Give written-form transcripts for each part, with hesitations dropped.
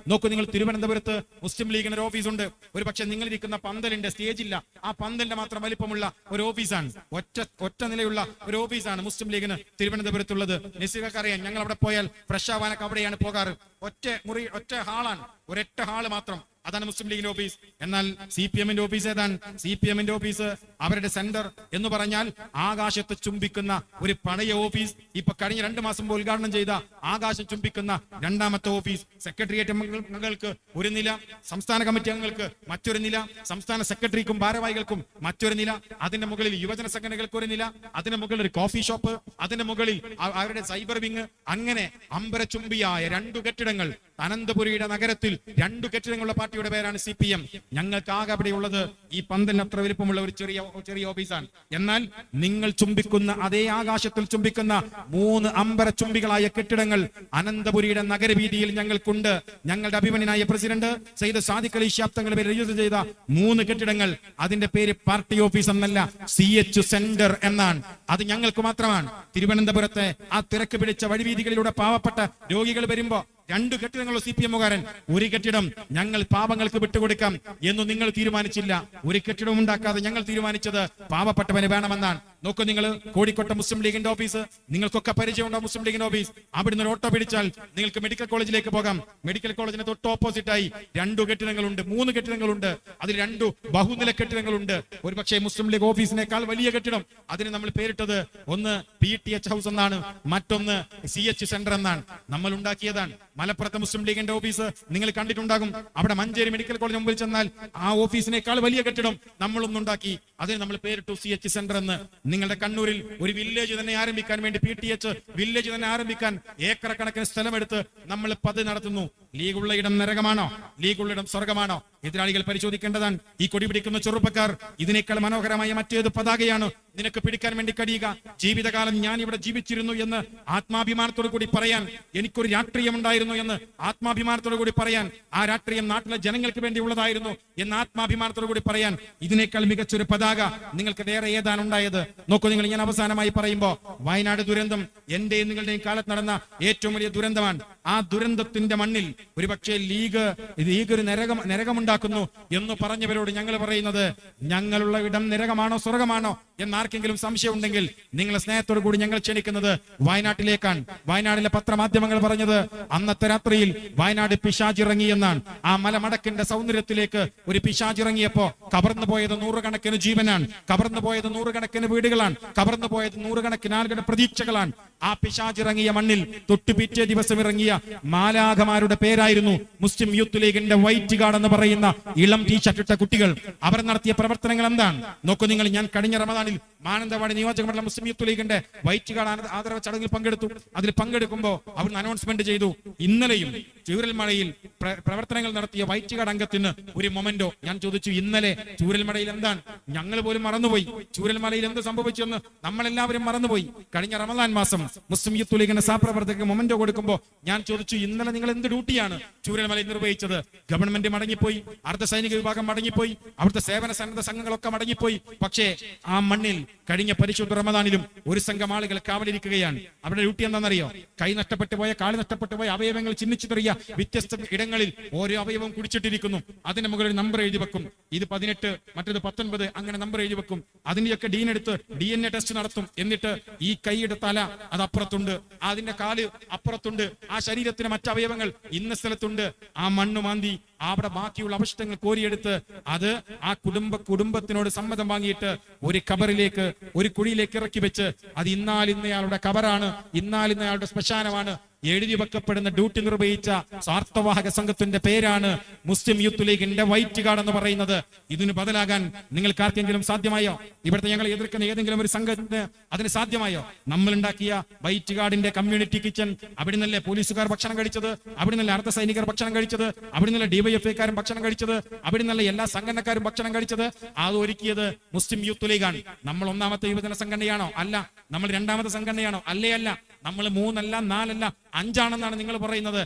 നോക്കൂ, നിങ്ങൾ തിരുവനന്തപുരത്ത് മുസ്ലിം ലീഗിന് ഒരു ഓഫീസുണ്ട്. ഒരു പക്ഷെ നിങ്ങൾ ഇരിക്കുന്ന പന്തലിന്റെ സ്റ്റേജില്ല, ആ പന്തലിന്റെ മാത്രം വലിപ്പമുള്ള ഒരു ഓഫീസാണ്, ഒറ്റ നിലയുള്ള ഒരു ഓഫീസാണ് മുസ്ലിം ലീഗിന് തിരുവനന്തപുരത്തുള്ളത്. നസീബക്ക് അറിയാം, ഞങ്ങൾ അവിടെ പോയാൽ ഫ്രഷ് ആവാനൊക്കെ അവിടെയാണ് പോകാറ്. ഒറ്റ ഹാളാണ്, ഒരൊറ്റ ഹാള് മാത്രം, അതാണ് മുസ്ലിം ലീഗിന്റെ ഓഫീസ്. എന്നാൽ CPM ഓഫീസ് ഏതാണ്? CPM ഓഫീസ്, അവരുടെ സെന്റർ എന്ന് പറഞ്ഞാൽ ആകാശത്ത് ചുംബിക്കുന്ന ഒരു പഴയ ഓഫീസ്. ഇപ്പൊ കഴിഞ്ഞ 2 മാസം മുമ്പ് ഉദ്ഘാടനം ചെയ്ത ആകാശം ചുംബിക്കുന്ന 2ാമത്തെ ഓഫീസ്. സെക്രട്ടേറിയറ്റ് അംഗങ്ങൾക്ക് ഒരു നില, സംസ്ഥാന കമ്മിറ്റി അംഗങ്ങൾക്ക് മറ്റൊരു നില, സംസ്ഥാന സെക്രട്ടറിക്കും ഭാരവാഹികൾക്കും മറ്റൊരു നില, അതിന്റെ മുകളിൽ യുവജന സംഘടനകൾക്ക് ഒരു നില, അതിന്റെ മുകളിൽ ഒരു കോഫി ഷോപ്പ്, അതിന്റെ മുകളിൽ അവരുടെ സൈബർ വിങ്, അങ്ങനെ അമ്പരചുംബിയായ 2 കെട്ടിടങ്ങൾ. അനന്തപുരിയുടെ നഗരത്തിൽ 2 കെട്ടിടങ്ങളുള്ള പാർട്ടിയുടെ പേരാണ് CPM. ഞങ്ങൾക്ക് ആകെ അവിടെയുള്ളത് ഈ പന്തലിന് അത്ര വലിപ്പമുള്ള ഒരു ചെറിയ ഓഫീസാണ്. എന്നാൽ നിങ്ങൾ ചുംബിക്കുന്ന അതേ ആകാശത്തിൽ ചുംബിക്കുന്ന 3 അമ്പരചുംബികളായ കെട്ടിടങ്ങൾ അനന്തപുരിയുടെ നഗരവീതിയിൽ ഞങ്ങൾക്കുണ്ട്. ഞങ്ങളുടെ അഭിമന്യനായ പ്രസിഡന്റ് സയ്യിദ് സാദിഖ് അലി ശിഹാബ് തങ്ങൾ രജിസ്റ്റർ ചെയ്ത 3 കെട്ടിടങ്ങൾ, അതിന്റെ പേര് പാർട്ടി ഓഫീസ് എന്നല്ല, CH സെന്റർ എന്നാണ്. അത് ഞങ്ങൾക്ക് മാത്രമാണ്. തിരുവനന്തപുരത്തെ ആ തിരക്ക് പിടിച്ച വഴിവീതികളിലൂടെ പാവപ്പെട്ട രോഗികൾ വരുമ്പോ 2 കെട്ടിടങ്ങളുള്ള CPM-കാരൻ, ഒരു കെട്ടിടം ഞങ്ങൾ പാവങ്ങൾക്ക് വിട്ടുകൊടുക്കാം എന്ന് നിങ്ങൾ തീരുമാനിച്ചില്ല. ഒരു കെട്ടിടം ഉണ്ടാക്കാതെ ഞങ്ങൾ തീരുമാനിച്ചത് പാവപ്പെട്ടവന് വേണമെന്നാണ്. നോക്കൂ, നിങ്ങൾ കോഴിക്കോട്ടെ മുസ്ലിം ലീഗിന്റെ ഓഫീസ്, നിങ്ങൾക്കൊക്കെ പരിചയമുണ്ടോ മുസ്ലിം ലീഗിന്റെ ഓഫീസ്? അവിടുന്ന് ഒരു ഓട്ടോ പിടിച്ചാൽ നിങ്ങൾക്ക് മെഡിക്കൽ കോളേജിലേക്ക് പോകാം. മെഡിക്കൽ കോളേജിന് തൊട്ട് ഓപ്പോസിറ്റായി 2 കെട്ടിടങ്ങളുണ്ട്, 3 കെട്ടിടങ്ങളുണ്ട്. അതിൽ 2 ബഹുനില കെട്ടിടങ്ങളുണ്ട്. ഒരു പക്ഷേ മുസ്ലിം ലീഗ് ഓഫീസിനേക്കാൾ വലിയ കെട്ടിടം. അതിന് നമ്മൾ പേരിട്ടത് ഒന്ന് PTH ഹൗസ് എന്നാണ്, മറ്റൊന്ന് CH സെന്റർ എന്നാണ്. നമ്മൾ ഉണ്ടാക്കിയതാണ്. മലപ്പുറത്തെ മുസ്ലിം ലീഗിന്റെ ഓഫീസ് നിങ്ങൾ കണ്ടിട്ടുണ്ടാകും. അവിടെ മഞ്ചേരി മെഡിക്കൽ കോളേജ് മുമ്പിൽ ചെന്നാൽ ആ ഓഫീസിനേക്കാൾ വലിയ കെട്ടിടം നമ്മളൊന്നുണ്ടാക്കി. അതിന് നമ്മൾ പേരിട്ടു CH സെന്റർ എന്ന്. നിങ്ങളുടെ കണ്ണൂരിൽ ഒരു വില്ലേജ് തന്നെ ആരംഭിക്കാൻ വേണ്ടി, PTH വില്ലേജ് തന്നെ ആരംഭിക്കാൻ ഏക്കർ കണക്കിന് സ്ഥലമെടുത്ത് നമ്മൾ പദ്ധതി നടത്തുന്നു. ലീഗുള്ള ഇടം നരകമാണോ? ലീഗുള്ള ഇടം സ്വർഗമാണോ? എതിരാളികൾ പരിശോധിക്കേണ്ടതാണ്. ഈ കൊടി പിടിക്കുന്ന ചെറുപ്പക്കാർ, ഇതിനേക്കാൾ മനോഹരമായ മറ്റേത് പതാകയാണ് നിനക്ക് പിടിക്കാൻ വേണ്ടി കഴിയുക? ജീവിതകാലം ഞാൻ ഇവിടെ ജീവിച്ചിരുന്നു എന്ന് ആത്മാഭിമാനത്തോടു കൂടി പറയാൻ, എനിക്കൊരു രാഷ്ട്രീയം ഉണ്ടായിരുന്നു എന്ന് ആത്മാഭിമാനത്തോടു കൂടി പറയാൻ, ആ രാഷ്ട്രീയം നാട്ടിലെ ജനങ്ങൾക്ക് വേണ്ടി ഉള്ളതായിരുന്നു എന്ന് ആത്മാഭിമാനത്തോടു കൂടി പറയാൻ, ഇതിനേക്കാൾ മികച്ചൊരു പതാക നിങ്ങൾക്ക് വേറെ ഏതാണ് ഉണ്ടായത്? നോക്കൂ, നിങ്ങൾ ഞാൻ അവസാനമായി പറയുമ്പോ, വയനാട് ദുരന്തം എന്റെയും നിങ്ങളുടെയും കാലത്ത് നടന്ന ഏറ്റവും വലിയ ദുരന്തമാണ്. ആ ദുരന്തത്തിന്റെ മണ്ണിൽ ഒരുപക്ഷെ ലീഗ് ഒരു നരകമുണ്ടാക്കുന്നു എന്ന് പറഞ്ഞവരോട് ഞങ്ങൾ പറയുന്നത്, ഞങ്ങളുള്ള ഇടം നരകമാണോ സ്വർഗമാണോ എന്നാർക്കെങ്കിലും സംശയം ഉണ്ടെങ്കിൽ നിങ്ങളെ സ്നേഹത്തോടു കൂടി ഞങ്ങൾ ക്ഷണിക്കുന്നത് വയനാട്ടിലേക്കാണ്. വയനാട്ടിലെ പത്രമാധ്യമങ്ങൾ പറഞ്ഞത് അന്നത്തെ രാത്രിയിൽ വയനാട് പിശാചിറങ്ങി എന്നാണ്. ആ മലമടക്കിന്റെ സൗന്ദര്യത്തിലേക്ക് ഒരു പിശാചിറങ്ങിയപ്പോ കവർന്നു പോയത് 100 കണക്കിന് ജീവനാണ്, കവർന്നു പോയത് 100 കണക്കിന് വീടുകളാണ്, കവർന്നു പോയത് 100 കണക്കിന് ആളുകളുടെ പ്രതീക്ഷകളാണ്. ആ പിശാചിറങ്ങിയ മണ്ണിൽ തൊട്ടുപിറ്റേ ദിവസം ഇറങ്ങിയ മാലാഖമാരുടെ പേരായിരുന്നു മുസ്ലിം യൂത്ത് ലീഗിന്റെ വൈറ്റ് ഗാർഡ് എന്ന് പറയുന്ന ഇളം ടീഷർട്ട് ഇട്ട കുട്ടികൾ. അവർ നടത്തിയ പ്രവർത്തനങ്ങൾ എന്താണ്? നോക്കൂ നിങ്ങൾ, ഞാൻ കഴിഞ്ഞ റമദാനിൽ മാനന്തവാടി നിയോജക മണ്ഡലം മുസ്ലിം യൂത്ത് ലീഗിന്റെ വൈറ്റ് ഗാർഡ് ആദരവ് ചടങ്ങിൽ പങ്കെടുത്തു. അതിൽ പങ്കെടുക്കുമ്പോൾ അവർ അനൗൺസ്മെന്റ് ചെയ്തു, ഇന്നലെയും ചൂരൽമലയിൽ പ്രവർത്തനങ്ങൾ നടത്തിയ വൈറ്റ് ഗാർഡ് അംഗത്തിന് ഒരു മൊമെന്റോ. ഞാൻ ചോദിച്ചു, ഇന്നലെ ചൂരൽമലയിൽ എന്താണ്? ഞങ്ങൾ പോലും മറന്നുപോയി. ചൂരൽമലയിൽ എന്ത് സംഭവിച്ചെന്ന് നമ്മളെല്ലാവരും മറന്നുപോയി. കഴിഞ്ഞ റമദാൻ മാസം മുസ്ലിം യൂത്ത് ലീഗിന്റെ സഹപ്രവർത്തകർക്ക് മൊമെന്റോ കൊടുക്കുമ്പോൾ ഞാൻ ചോദിച്ചു, ഇന്നലെ നിങ്ങൾ എന്ത് ഡ്യൂട്ടിയാണ് ചൂരൽമലയിൽ നിർവഹിച്ചത്? ഗവൺമെന്റ് മടങ്ങിപ്പോയി, അർദ്ധസൈനിക വിഭാഗം മടങ്ങിപ്പോയി, അവിടുത്തെ സേവന സന്നദ്ധ സംഘങ്ങളൊക്കെ മടങ്ങിപ്പോയി. പക്ഷേ ആ മണ്ണിൽ കഴിഞ്ഞ പരിശുദ്ധ റമദാനിലും ഒരു സംഘം ആളുകൾ കാവലിരിക്കുകയാണ്. അവരുടെ ഡ്യൂട്ടി എന്താണെന്നറിയോ? കൈ നഷ്ടപ്പെട്ടു പോയ, കാല് നഷ്ടപ്പെട്ടു പോയ, അവയവങ്ങൾ ചിഹ്നിച്ചു തെറിയ വ്യത്യസ്ത ഇടങ്ങളിൽ ഓരോ അവയവം കുടിച്ചിട്ടിരിക്കുന്നു. അതിന് മുകളിൽ നമ്പർ എഴുതി വെക്കും. ഇത് 18, മറ്റേത് 19, അങ്ങനെ നമ്പർ എഴുതി വെക്കും. അതിന്റെയൊക്കെ എടുത്ത് DNA ടെസ്റ്റ് നടത്തും. എന്നിട്ട് ഈ കൈയുടെ തല അത് അപ്പുറത്തുണ്ട്, അതിന്റെ കാല് അപ്പുറത്തുണ്ട്, ആ ശരീരത്തിന് മറ്റവയവങ്ങൾ ഇന്ന സ്ഥലത്തുണ്ട്. ആ മണ്ണ് മാന്തി അവിടെ ബാക്കിയുള്ള അവശിഷ്ടങ്ങൾ കോരിയെടുത്ത് അത് ആ കുടുംബത്തിനോട് സമ്മതം വാങ്ങിയിട്ട് ഒരു ഖബറിലേക്ക്, ഒരു കുഴിയിലേക്ക് ഇറക്കി വെച്ച്, അത് ഇന്നാലിന്നയാളുടെ ഖബറാണ്, ഇന്നാലിന്നയാളുടെ ശ്മശാനമാണ് എഴുതി വെക്കപ്പെടുന്ന ഡ്യൂട്ടി നിർവഹിച്ച സ്വാർത്ഥവാഹക സംഘത്തിന്റെ പേരാണ് മുസ്ലിം യൂത്ത് ലീഗിന്റെ വൈറ്റ് ഗാർഡ് എന്ന് പറയുന്നത്. ഇതിന് ബദലാകാൻ നിങ്ങൾക്ക് ആർക്കെങ്കിലും സാധ്യമായോ? ഇവിടുത്തെ ഞങ്ങൾ എതിർക്കുന്ന ഏതെങ്കിലും ഒരു സംഘത്തിന് അതിന് സാധ്യമായോ? നമ്മൾ ഉണ്ടാക്കിയ വൈറ്റ് ഗാർഡിന്റെ കമ്മ്യൂണിറ്റി കിച്ചൺ, അവിടെ നിന്നല്ലേ പോലീസുകാർ ഭക്ഷണം കഴിച്ചത്, അവിടെ നിന്നല്ലേ അർദ്ധ സൈനികർ ഭക്ഷണം കഴിച്ചത്, അവിടെ നിന്നല്ലേ DYFI-കാരും ഭക്ഷണം കഴിച്ചത്, അവിടെ നിന്നല്ലേ എല്ലാ സംഘടനക്കാരും ഭക്ഷണം കഴിച്ചത്? അത് ഒരുക്കിയത് മുസ്ലിം യൂത്ത് ലീഗാണ്. നമ്മൾ 1ാമത്തെ യുവജന സംഘടനയാണോ? അല്ല. നമ്മൾ 2ാമത്തെ സംഘടനയാണോ? അല്ലേ അല്ല. നമ്മൾ 3 അല്ല, 4 അല്ല, 5 ആണെന്നാണ് നിങ്ങൾ പറയുന്നത്.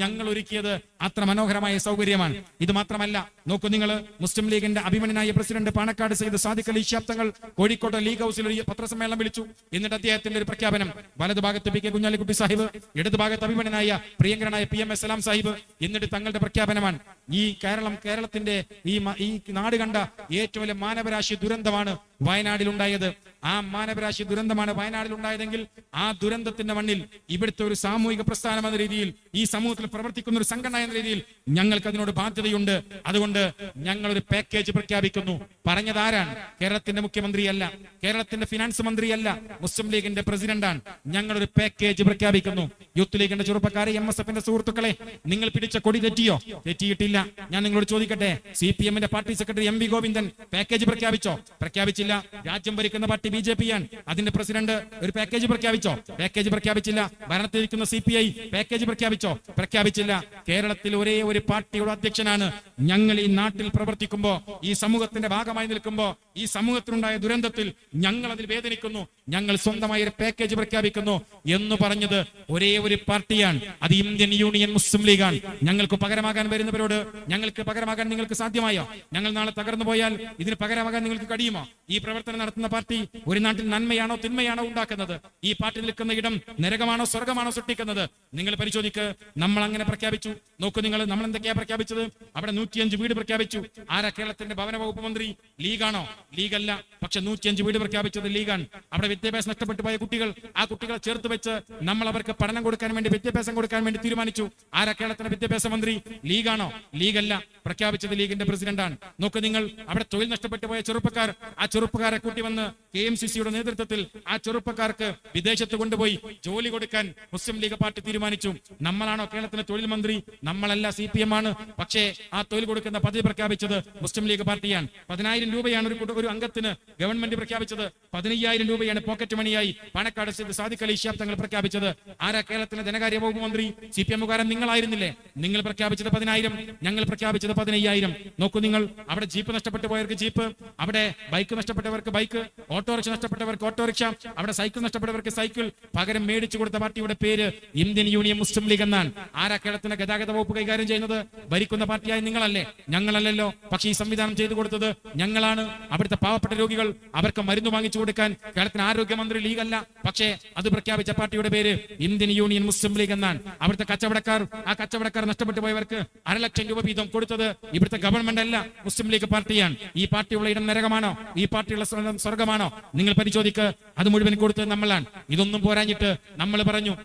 ഞങ്ങൾ ഒരുക്കിയത് അത്ര മനോഹരമായ സൗകര്യമാണ്. ഇത് മാത്രമല്ല, നോക്കൂ നിങ്ങൾ, മുസ്ലിം ലീഗിന്റെ അഭിമന്യനായ പ്രസിഡന്റ് പാണക്കാട് സയ്യിദ് സാദിഖ് അലി ശിഹാബ് തങ്ങൾ കോഴിക്കോട് ലീഗ് ഹൗസിൽ ഒരു പത്രസമ്മേളനം വിളിച്ചു. എന്നിട്ട് അദ്ദേഹത്തിന്റെ ഒരു പ്രഖ്യാപനം, വലതുഭാഗത്ത് പി കെ കുഞ്ഞാലിക്കുട്ടി സാഹിബ്, ഇടതുഭാഗത്ത് അഭിമന്യനായ പ്രിയങ്കരനായ PM സലാം സാഹിബ്. എന്നിട്ട് തങ്ങളുടെ പ്രഖ്യാപനമാണ്, ഈ കേരളത്തിന്റെ ഈ നാട് കണ്ട ഏറ്റവും വലിയ മാനവരാശി ദുരന്തമാണ് വയനാടിൽ ഉണ്ടായത്. ആ മാനവരാശി ദുരന്തമാണ് വയനാടിൽ ഉണ്ടായതെങ്കിൽ ആ ദുരന്തത്തിന്റെ മണ്ണിൽ ഇവിടുത്തെ ഒരു സാമൂഹിക പ്രസ്ഥാനം എന്ന രീതിയിൽ, ഈ സമൂഹത്തിൽ പ്രവർത്തിക്കുന്ന ഒരു സംഘടന എന്ന രീതിയിൽ ഞങ്ങൾക്ക് അതിനോട് ബാധ്യതയുണ്ട്. അതുകൊണ്ട് ഞങ്ങൾ ഒരു പാക്കേജ് പ്രഖ്യാപിക്കുന്നു. പറഞ്ഞത് ആരാണ്? കേരളത്തിന്റെ മുഖ്യമന്ത്രിയല്ല, കേരളത്തിന്റെ ഫിനാൻസ് മന്ത്രിയല്ല, മുസ്ലിം ലീഗിന്റെ പ്രസിഡന്റാണ്. ഞങ്ങളൊരു പാക്കേജ് പ്രഖ്യാപിക്കുന്നു. യൂത്ത് ലീഗിന്റെ ചെറുപ്പക്കാരെ, MSFന്റെ സുഹൃത്തുക്കളെ, നിങ്ങൾ പിടിച്ച കൊടി തെറ്റിയോ? തെറ്റിയിട്ടില്ല. ഞാൻ നിങ്ങളോട് ചോദിക്കട്ടെ, CPMന്റെ party secretary MV Govindan package പ്രഖ്യാപിച്ചോ? പ്രഖ്യാപിച്ചില്ല. രാജ്യം ഭരിക്കുന്ന പാർട്ടി BJP ആണ്, അതിന്റെ പ്രസിഡന്റ് ഒരു പാക്കേജ് പ്രഖ്യാപിച്ചോ? പാക്കേജ് പ്രഖ്യാപിച്ചില്ല. ഭരണത്തിലിരിക്കുന്ന CPI പാക്കേജ് പ്രഖ്യാപിച്ചോ? പ്രഖ്യാപിച്ചില്ല. കേരളത്തിൽ ഒരേ ഒരു പാർട്ടിയുടെ അധ്യക്ഷനാണ്. ഞങ്ങൾ ഈ നാട്ടിൽ പ്രവർത്തിക്കുമ്പോ, ഈ സമൂഹത്തിന്റെ ഭാഗമായി നിൽക്കുമ്പോ, ഈ സമൂഹത്തിനുണ്ടായ ദുരന്തത്തിൽ ഞങ്ങൾ അതിൽ വേദനിക്കുന്നു, ഞങ്ങൾ സ്വന്തമായി ഒരു പാക്കേജ് പ്രഖ്യാപിക്കുന്നു എന്ന് പറഞ്ഞത് ഒരേ ഒരു പാർട്ടിയാണ്. അത് ഇന്ത്യൻ യൂണിയൻ മുസ്ലിം ലീഗാണ്. ഞങ്ങൾക്ക് പകരമാകാൻ വരുന്നവരോട്, ഞങ്ങൾക്ക് പകരമാകാൻ നിങ്ങൾക്ക് സാധ്യമായോ? ഞങ്ങൾ നാളെ തകർന്നു പോയാൽ ഇതിന് പകരമാകാൻ നിങ്ങൾക്ക് കഴിയുമോ? ഈ പ്രവർത്തനം നടത്തുന്ന പാർട്ടി ഒരു നാട്ടിൽ നന്മയാണോ തിന്മയാണോ ഉണ്ടാക്കുന്നത്? ഈ പാർട്ടി നിൽക്കുന്ന ഇടം നരകമാണോ സ്വർഗമാണോ സൃഷ്ടിക്കുന്നത്? നിങ്ങൾ പരിശോധിക്ക്. നമ്മൾ അങ്ങനെ പ്രഖ്യാപിച്ചു. നോക്കൂ നിങ്ങൾ, നമ്മൾ എന്തൊക്കെയാ പ്രഖ്യാപിച്ചത്? അവിടെ 105 വീട് പ്രഖ്യാപിച്ചു. ആരാ? കേരളത്തിന്റെ ഭവന വകുപ്പ് മന്ത്രി. ലീഗാണോ? ലീഗല്ല. പക്ഷെ 105 വീട് പ്രഖ്യാപിച്ചത് ലീഗാണ്. അവിടെ വിദ്യാഭ്യാസം നഷ്ടപ്പെട്ടു പോയ കുട്ടികൾ, ആ കുട്ടികളെ ചേർത്ത് വെച്ച് നമ്മൾ അവർക്ക് പഠനം കൊടുക്കാൻ വേണ്ടി, വിദ്യാഭ്യാസം കൊടുക്കാൻ വേണ്ടി തീരുമാനിച്ചു. ആരാ കേരളത്തിന്റെ വിദ്യാഭ്യാസ മന്ത്രി? ലീഗാണോ? ലീഗല്ല. പ്രഖ്യാപിച്ചത് ലീഗിന്റെ പ്രസിഡന്റാണ്. നോക്കൂ നിങ്ങൾ, അവിടെ തൊഴിൽ നഷ്ടപ്പെട്ടു പോയ ചെറുപ്പക്കാർ, ആ ചെറുപ്പക്കാരെ കൂട്ടി വന്ന് KMCCയുടെ നേതൃത്വത്തിൽ ആ ചെറുപ്പക്കാർക്ക് വിദേശത്ത് കൊണ്ടുപോയി ജോലി കൊടുക്കാൻ മുസ്ലിം ലീഗ് പാർട്ടി തീരുമാനിച്ചു. നമ്മളാണോ കേരളത്തിന്റെ തൊഴിൽ മന്ത്രി? നമ്മളല്ല, CPM ആണ്. പക്ഷേ ആ തൊഴിൽ കൊടുക്കുന്ന പദ്ധതി പ്രഖ്യാപിച്ചത് മുസ്ലിം ലീഗ് പാർട്ടിയാണ്. 10,000 രൂപയാണ് ഒരു അംഗത്തിന് ഗവൺമെന്റ് പ്രഖ്യാപിച്ചത്. 15,000 രൂപയാണ് പോക്കറ്റ് മണിയായി പാണക്കാട് സയ്യിദ് സാദിഖ് അലി ശിഹാബ് തങ്ങൾ പ്രഖ്യാപിച്ചത്. ആരാ? കേരളത്തിലെ ധനകാര്യ വകുപ്പ് മന്ത്രി. CPM-കാരൻ നിങ്ങളായിരുന്നില്ലേ? നിങ്ങൾ പ്രഖ്യാപിച്ചത് 10,000, ഞങ്ങൾ പ്രഖ്യാപിച്ചത് 15,000. നോക്കൂ നിങ്ങൾ, അവിടെ ജീപ്പ് നഷ്ടപ്പെട്ടു പോയവർക്ക് ജീപ്പ്, അവിടെ ബൈക്ക് നഷ്ടപ്പെട്ടവർക്ക് ബൈക്ക്, ഓട്ടോറിക്ഷ നഷ്ടപ്പെട്ടവർക്ക് ഓട്ടോറിക്ഷ, അവിടെ സൈക്കിൾ നഷ്ടപ്പെട്ടവർക്ക് സൈക്കിൾ. പകരം മേടിച്ചു കൊടുത്ത പാർട്ടിയുടെ പേര് ഇന്ത്യൻ യൂണിയൻ മുസ്ലിം ലീഗ് എന്നാണ്. ആരാ കേരളത്തിന്റെ ഗതാഗത വകുപ്പ് കൈകാര്യം ചെയ്യുന്നത്? ഭരിക്കുന്ന പാർട്ടിയായി നിങ്ങളല്ലേ? ഞങ്ങളല്ലല്ലോ. പക്ഷേ ഈ സംവിധാനം ചെയ്തു കൊടുത്തത് ഞങ്ങളാണ്. അവിടുത്തെ പാവപ്പെട്ട രോഗികൾ, അവർക്ക് മരുന്ന് വാങ്ങിച്ചു കൊടുക്കാൻ കേരളത്തിന് ആരോഗ്യമന്ത്രി ലീഗല്ല. പക്ഷേ അത് പ്രഖ്യാപിച്ച പാർട്ടിയുടെ പേര് ഇന്ത്യൻ യൂണിയൻ മുസ്ലിം ലീഗ് എന്നാണ്. അവിടുത്തെ കച്ചവടക്കാർ, ആ കച്ചവടക്കാർ നഷ്ടപ്പെട്ടു പോയവർക്ക് 1,00,000 രൂപ വീതം കൊടുത്തത് ഇവിടുത്തെ ഗവൺമെന്റ് അല്ല, മുസ്ലിം ലീഗ് പാർട്ടിയാണ്. ഈ പാർട്ടിയുള്ള ഇടം നരകമാണോ? ഈ പാർട്ടിയുള്ള സ്വർഗമാണോ? നിങ്ങൾ പരിശോധിക്ക്. അത് മുഴുവൻ കൊടുത്തത് നമ്മളാണ്. ഇതൊന്നും പോരാഞ്ഞിട്ട് നമ്മൾ പറഞ്ഞു,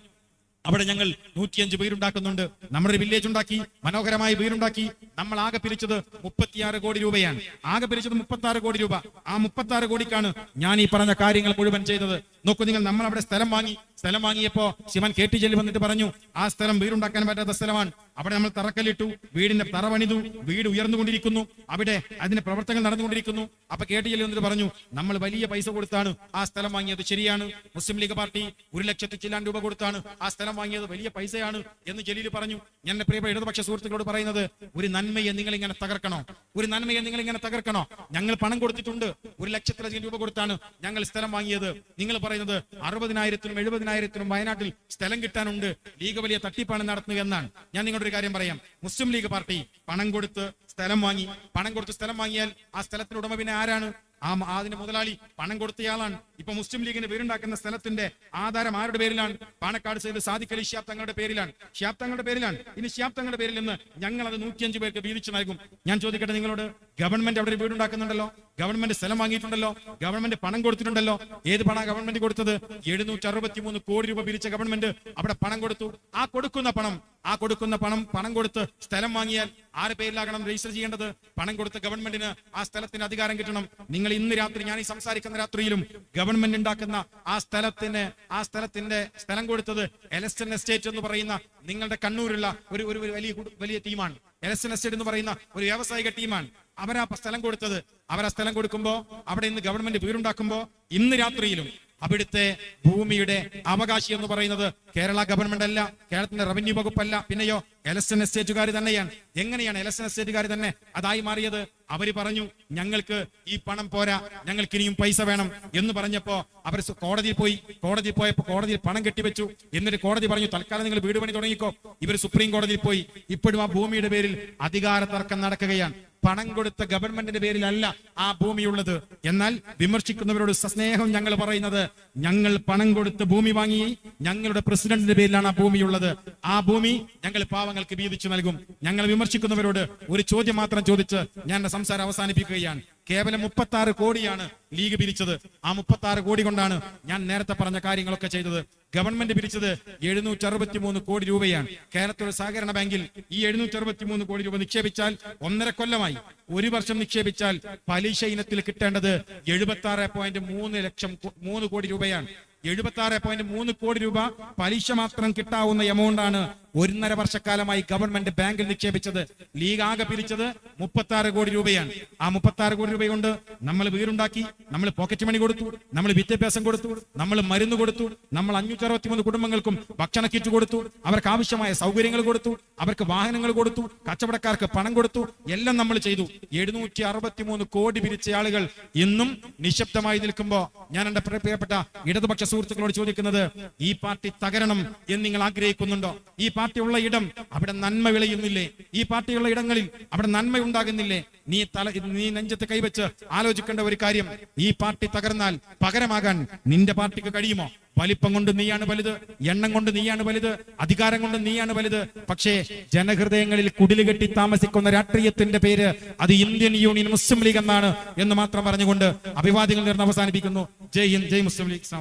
അവിടെ ഞങ്ങൾ 105 വീടുണ്ടാക്കുന്നുണ്ട്. നമ്മളൊരു വില്ലേജ് ഉണ്ടാക്കി, മനോഹരമായ വീടുണ്ടാക്കി. നമ്മൾ ആകെ പിരിച്ചത് 36 കോടി രൂപയാണ്. ആകെ പിരിച്ചത് 36 കോടി രൂപ. ആ 36 കോടിക്കാണ് ഞാൻ ഈ പറഞ്ഞ കാര്യങ്ങൾ മുഴുവൻ ചെയ്തത്. നോക്കൂ നിങ്ങൾ, നമ്മൾ അവിടെ സ്ഥലം വാങ്ങിയപ്പോ ശിവൻ KT ജലി വന്നിട്ട് പറഞ്ഞു, ആ സ്ഥലം വീടുണ്ടാക്കാൻ പറ്റാത്ത സ്ഥലമാണ്. അവിടെ നമ്മൾ തറക്കല്ലിട്ടു, വീടിന്റെ തറ പണിതു, വീട് ഉയർന്നുകൊണ്ടിരിക്കുന്നു, അവിടെ അതിന്റെ പ്രവർത്തനങ്ങൾ നടന്നുകൊണ്ടിരിക്കുന്നു. അപ്പൊ KT ജലി വന്നിട്ട് പറഞ്ഞു, നമ്മൾ വലിയ പൈസ കൊടുത്താണ് ആ സ്ഥലം വാങ്ങിയത്. ശരിയാണ്, മുസ്ലിം ലീഗ് പാർട്ടി 1,00,000 ചില്ലാൻ രൂപ കൊടുത്താണ് ആ സ്ഥലം വാങ്ങിയത്, വലിയ പൈസയാണ് എന്ന് ജലീൽ പറഞ്ഞു. ഞാൻ പ്രിയപ്പെട്ട ഇടതുപക്ഷ സുഹൃത്തുക്കളോട് പറയുന്നത്, ഒരു നന്മയെ നിങ്ങൾ ഇങ്ങനെ തകർക്കണോ? ഒരു നന്മയെ നിങ്ങൾ ഇങ്ങനെ തകർക്കണോ? ഞങ്ങൾ പണം കൊടുത്തിട്ടുണ്ട്. 1,00,000 രൂപ കൊടുത്താണ് ഞങ്ങൾ സ്ഥലം വാങ്ങിയത്. നിങ്ങൾ പറയുന്നത് 60,000-നും 70,000-നും വയനാട്ടിൽ സ്ഥലം കിട്ടാനുണ്ട്, ലീഗ് വലിയ തട്ടിപ്പാണ് നടത്തുക എന്നാണ്. ഞാൻ നിങ്ങളുടെ ഒരു കാര്യം പറയാം. മുസ്ലിം ലീഗ് പാർട്ടി പണം കൊടുത്ത് സ്ഥലം വാങ്ങിയാൽ ആ സ്ഥലത്തിന്റെ ഉടമ പിന്നെ ആരാണ്? അതിന്റെ മുതലാളി പണം കൊടുത്തയാളാണ്. ഇപ്പൊ മുസ്ലിം ലീഗിന് വീടുണ്ടാക്കുന്ന സ്ഥലത്തിന്റെ ആധാരം ആരുടെ പേരിലാണ്? പാണക്കാട് സയ്യിദ് സാദിഖ് അലി ശിഹാബ് തങ്ങളുടെ പേരിലാണ്. ഇനി ശിഹാബ് തങ്ങളുടെ പേരിൽ നിന്ന് ഞങ്ങൾ അത് 105 പേർക്ക് വീതിച്ചു നൽകും. ഞാൻ ചോദിക്കട്ടെ നിങ്ങളോട്, ഗവൺമെന്റ് അവിടെ വീടുണ്ടാക്കുന്നുണ്ടല്ലോ, ഗവൺമെന്റ് സ്ഥലം വാങ്ങിയിട്ടുണ്ടല്ലോ, ഗവൺമെന്റ് പണം കൊടുത്തിട്ടുണ്ടല്ലോ. ഏത് പണം ഗവൺമെന്റ് കൊടുത്തത്? 763 കോടി രൂപ പിരിച്ച ഗവൺമെന്റ് അവിടെ പണം കൊടുത്തു. ആ കൊടുക്കുന്ന പണം കൊടുത്ത് സ്ഥലം വാങ്ങിയാൽ ആരുടെ പേരിലാകണം രജിസ്റ്റർ ചെയ്യേണ്ടത്? പണം കൊടുത്ത ഗവൺമെന്റിന് ആ സ്ഥലത്തിന് അധികാരം കിട്ടണം. നിങ്ങൾ ഇന്ന് രാത്രി, ഞാൻ ഈ സംസാരിക്കുന്ന രാത്രിയിലും, ഗവൺമെന്റ് ഉണ്ടാക്കുന്ന ആ സ്ഥലം കൊടുത്തത് എലസ്റ്റൻ എസ്റ്റേറ്റ് എന്ന് പറയുന്ന നിങ്ങളുടെ കണ്ണൂരുള്ള ഒരു വലിയ ടീമാണ്. എലക്ഷൻ എസ്റ്റേറ്റ് എന്ന് പറയുന്ന ഒരു വ്യാവസായിക ടീമാണ്. അവരാ സ്ഥലം കൊടുത്തത്. അവരാ സ്ഥലം കൊടുക്കുമ്പോ അവിടെ ഇന്ന് ഗവൺമെന്റ് വീടുണ്ടാക്കുമ്പോ ഇന്ന് രാത്രിയിലും അവിടുത്തെ ഭൂമിയുടെ അവകാശി എന്ന് പറയുന്നത് കേരള ഗവൺമെന്റ് അല്ല, കേരളത്തിന്റെ റവന്യൂ വകുപ്പല്ല, പിന്നെയോ എലക്ഷൻ എസ്റ്റേറ്റുകാർ തന്നെയാണ്. എങ്ങനെയാണ് എലക്ഷൻ എസ്റ്റേറ്റുകാർ തന്നെ അതായി മാറിയത്? അവര് പറഞ്ഞു ഞങ്ങൾക്ക് ഈ പണം പോരാ, ഞങ്ങൾക്ക് ഇനിയും പൈസ വേണം എന്ന് പറഞ്ഞപ്പോ അവർ കോടതിയിൽ പോയപ്പോ കോടതിയിൽ പണം കെട്ടിവെച്ചു. എന്നിട്ട് കോടതി പറഞ്ഞു തൽക്കാലം നിങ്ങൾ വീട് പണി തുടങ്ങിക്കോ. ഇവർ സുപ്രീം കോടതിയിൽ പോയി. ഇപ്പോഴും ആ ഭൂമിയുടെ പേരിൽ അധികാര തർക്കം നടക്കുകയാണ്. പണം കൊടുത്ത ഗവൺമെന്റിന്റെ പേരിലല്ല ആ ഭൂമിയുള്ളത്. എന്നാൽ വിമർശിക്കുന്നവരോട് സസ്നേഹം ഞങ്ങൾ പറയുന്നത്, ഞങ്ങൾ പണം കൊടുത്ത് ഭൂമി വാങ്ങി, ഞങ്ങളുടെ പ്രസിഡന്റിന്റെ പേരിലാണ് ആ ഭൂമിയുള്ളത്. ആ ഭൂമി ഞങ്ങൾ പാവങ്ങൾക്ക് വീതിച്ചു നൽകും. ഞങ്ങൾ വിമർശിക്കുന്നവരോട് ഒരു ചോദ്യം മാത്രം ചോദിച്ച് ഞാൻ എന്റെ സംസാരം അവസാനിപ്പിക്കുകയാണ്. കേവലം 36 കോടിയാണ് ലീഗ് പിരിച്ചത്. ആ 36 കോടി കൊണ്ടാണ് ഞാൻ നേരത്തെ പറഞ്ഞ കാര്യങ്ങളൊക്കെ ചെയ്തത്. ഗവൺമെന്റ് പിരിച്ചത് 763 കോടി രൂപയാണ്. കേരളത്തിലെ സഹകരണ ബാങ്കിൽ ഈ 763 കോടി രൂപ നിക്ഷേപിച്ചാൽ 1.5 കൊല്ലമായി. ഒരു വർഷം നിക്ഷേപിച്ചാൽ പലിശ ഇനത്തിൽ കിട്ടേണ്ടത് 76.3 കോടി രൂപയാണ്. 76.3 കോടി രൂപ പലിശ മാത്രം കിട്ടാവുന്ന എമൗണ്ടാണ് 1.5 വർഷക്കാലമായി ഗവൺമെന്റ് ബാങ്കിൽ നിക്ഷേപിച്ചത്. ലീഗ് ആകെ പിരിച്ചത് 36 കോടി രൂപയാണ്. ആ 36 കോടി രൂപ കൊണ്ട് നമ്മൾ വീടുണ്ടാക്കി, നമ്മൾ പോക്കറ്റ് മണി കൊടുത്തു, നമ്മൾ വിദ്യാഭ്യാസം കൊടുത്തു, നമ്മൾ മരുന്ന് കൊടുത്തു, നമ്മൾ 563 കുടുംബങ്ങൾക്കും ഭക്ഷണ കിറ്റ് കൊടുത്തു, അവർക്ക് ആവശ്യമായ സൗകര്യങ്ങൾ കൊടുത്തു, അവർക്ക് വാഹനങ്ങൾ കൊടുത്തു, കച്ചവടക്കാർക്ക് പണം കൊടുത്തു, എല്ലാം നമ്മൾ ചെയ്തു. 763 കോടി പിരിച്ച ആളുകൾ ഇന്നും നിശബ്ദമായി നിൽക്കുമ്പോ ഞാൻ എന്റെ പ്രിയപ്പെട്ട ഇടതുപക്ഷ സുഹൃത്തുക്കളോട് ചോദിക്കുന്നത്, ഈ പാർട്ടി തകരണം എന്ന് നിങ്ങൾ ആഗ്രഹിക്കുന്നുണ്ടോ? ഈ പാർട്ടിയുള്ള ഇടം അവിടെ നന്മ വിളയുന്നില്ലേ? ഈ പാർട്ടിയുള്ള ഇടങ്ങളിൽ അവിടെ നന്മ ഉണ്ടാകുന്നില്ലേ? നീ നെഞ്ചത്ത് കൈവച്ച് ആലോചിക്കേണ്ട ഒരു കാര്യം, ഈ പാർട്ടി തകർന്നാൽ പകരമാകാൻ നിന്റെ പാർട്ടിക്ക് കഴിയുമോ? വലിപ്പം കൊണ്ട് നീയാണ് വലുത്, എണ്ണം കൊണ്ട് നീയാണ് വലുത്, അധികാരം കൊണ്ട് നീയാണ് വലുത്. പക്ഷേ ജനഹൃദയങ്ങളിൽ കുടിലുകെട്ടി താമസിക്കുന്ന രാഷ്ട്രീയത്തിന്റെ പേര് അത് ഇന്ത്യൻ യൂണിയൻ മുസ്ലിം ലീഗ് എന്നാണ് എന്ന് മാത്രം പറഞ്ഞുകൊണ്ട് അഭിവാദ്യങ്ങൾ നേർന്ന് അവസാനിപ്പിക്കുന്നു. ജയ് ഹിന്ദ്, ജയ് മുസ്ലിം ലീഗ്.